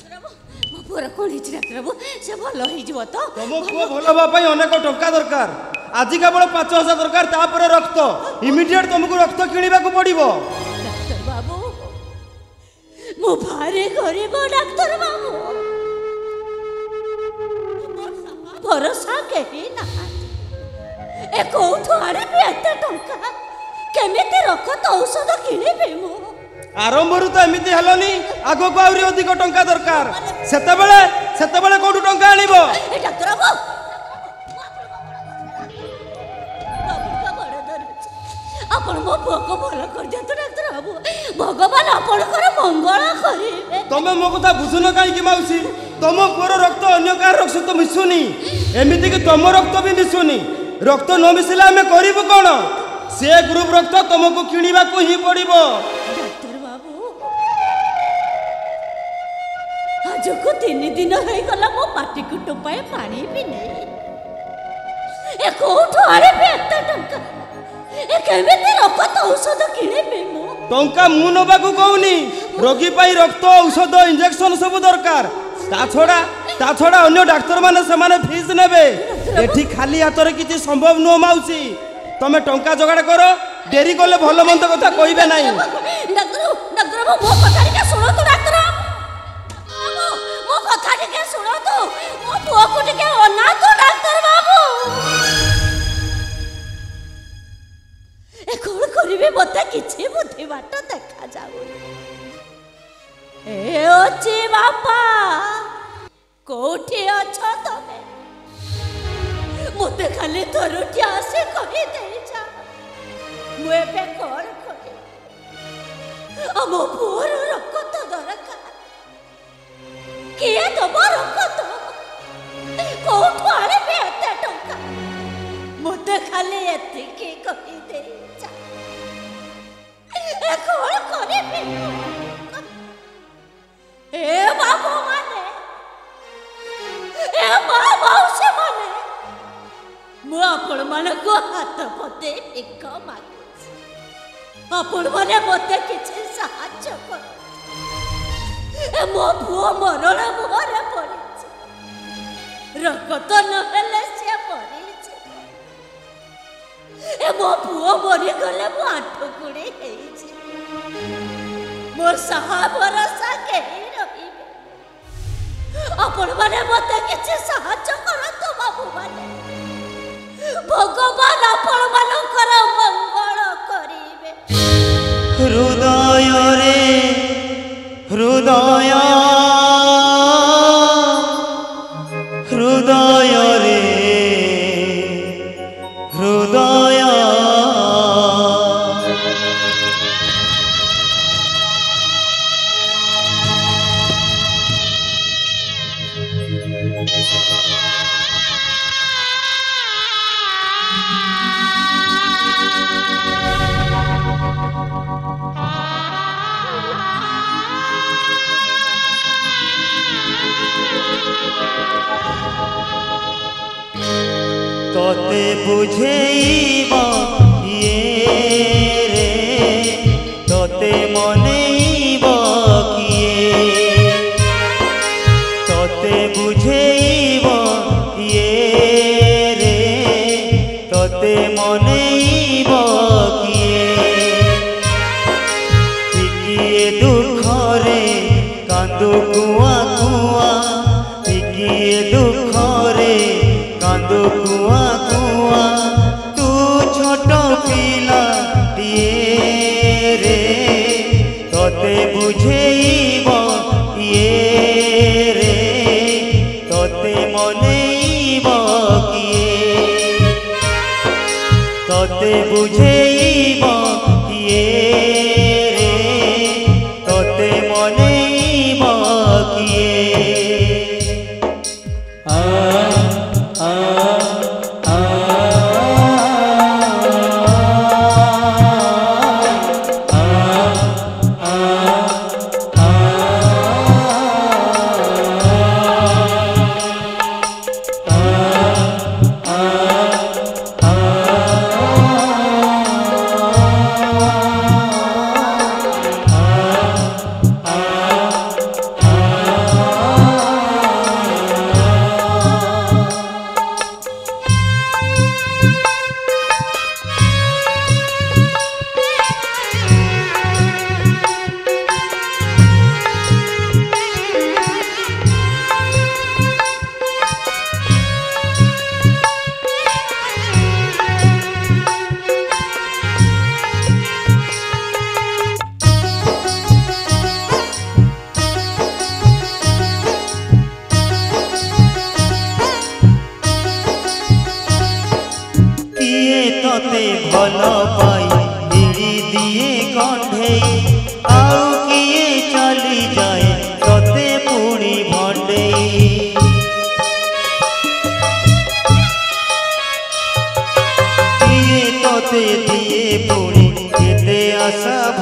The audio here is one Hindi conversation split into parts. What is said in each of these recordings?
मो पुअर कौन है डाक्टर बाबू से भल हो तो तुम पुओ भल होगा अनेक टंका दरकार आज केवल 5,000 दरकार तापर रक्त इमिडिएट तुमको रक्त किणवा को पड़ो डाक्टर बाबू मो भारे गरीब डाक्टर बाबू भरोसा कहीं ना ए कौठु आड़े एते टंका केमिति रक्त औषध किणिबे मु आरंभ तो एमती हेलनी आग को आहरी अधिक टंका दरकार सेतेबेले कोठु टंका आनिबो डाक्टर बाबू आपण मो पुओ को भल कर दियंतु डाक्टर बाबू भगवान आपणकर मंगल करिवे तमे मो कथा बुझुन काई माउसी तुम पुअर रक्त अन्य कार रक्त सहित मिशुनी एमती कि तुम रक्त भी मिशुनी रक्त न मिशिले आम करू कौन से ग्रुप रक्त तुमको किणवा को ही पड़ो डाक्टर बाबू आज को 3 दिन हो गला मो पाटी को टोपाए पानी भी नहीं ए कोठो आरे पे एते टंका ए केमिति रक्त औषध किणिबे मु टंका मु नबा को कहूनी रोगी पाई रक्त औषध इंजेक्शन सब दरकार ता छड़ा अन्य डाक्टर माने समाने फीस नेबे एठी खाली हाथ किसी संभव नुह माउसी तमे टंका जोगाड़ करो डेरी कले भल मंद कथा कहबे नाही डाक्टर बाबू मो कथा के सुनो तो डाक्टर बाबू मो कथा के सुनो तो मो पुओ को के अना तो डाक्टर बाबू ए कोन करिवे मते किछि बुद्धि बाट देखा जाऊ ए ओची बापा कोठी अछ तमे मते खाली थरुटी आसे कहि दे जा मुए पे कोन कहि अमो पुअर रक्त दरकार किए दबो रक्त कोठु आले पे एते टंका मते खाली एतिकी कहि दे जा ए कोन करिबे ए बाबू माने ए माउसी माने मु आपण मन को हाथ पते एक मागे आपण माने मते किछि साहाय्य कर ए मो पुओ मरण मोरे पड़े रक्त न हेले से पड़े ए मो पुओ मरि गले मु आठ गुड़े हे मोर सहा भरोसा के रहिबे आपण माने मते किछि साहाय्य करतो बाबू माने भगवान आपण मानकर मंगल करिवे हृदय रे हृदय हृदय रे हृदय तोते बुझेइबा किए रे तोते मनेइबा किए तोते बुझेइबा किए रे तोते मनेइबा किए टिकिए दुख रे कांदू कुआ कुआ टिकिए दुख रे कांदू कुआ कुआ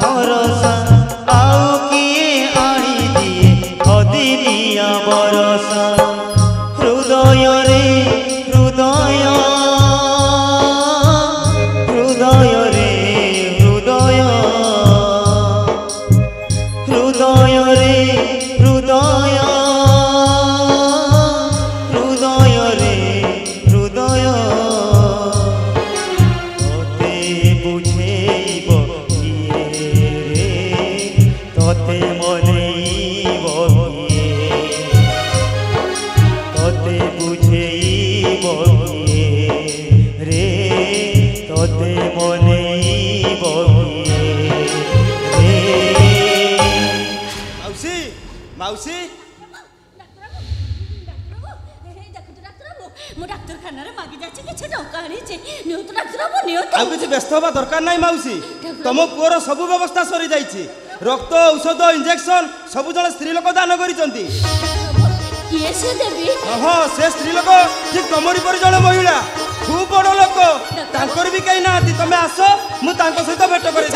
भरोसा आउ किए आनी दिए अदिनिया बरसा हृदय रे हृदय हृदय रे हृदय हृदय रे हृदय हृदय रे हृदय तोते बुझेइब किए रे तोते मनेइब किए तोते बुझेइब किए रे तोते मनेइब किए रे माउसी माउसी ମୁଁ ଡାକ୍ତରଖାନାରେ ମାଗି ଯାଇଛି କିଛି ଟଙ୍କା ଆଣିଛି ନିଅନ୍ତୁ ଡାକ୍ତରବାବୁ ନିଅନ୍ତୁ ଆଉ କିଛି ବ୍ୟସ୍ତ ହେବା ଦରକାର ନାହିଁ ମାଉସୀ ତମ ପୁଅର ସବୁ ବ୍ୟବସ୍ଥା ସରିଯାଇଛି ରକ୍ତ ଔଷଧ ଇଞ୍ଜେକ୍ସନ ସବୁ ଜଣେ ସ୍ତ୍ରୀ ଲୋକ ଦାନ କରିଛନ୍ତି କିଏ ସେ ଦେବି ହଁ ସେ ସ୍ତ୍ରୀ ଲୋକ ଠିକ ତମରି ପରି ଜଣେ ମହିଳା ଖୁବ୍ ବଡ଼ ଲୋକ ତାଙ୍କର ବି କେହି ନାହାନ୍ତି ତମେ ଆସ ମୁଁ ତାଙ୍କ ସହିତ ଭେଟ କରେଇ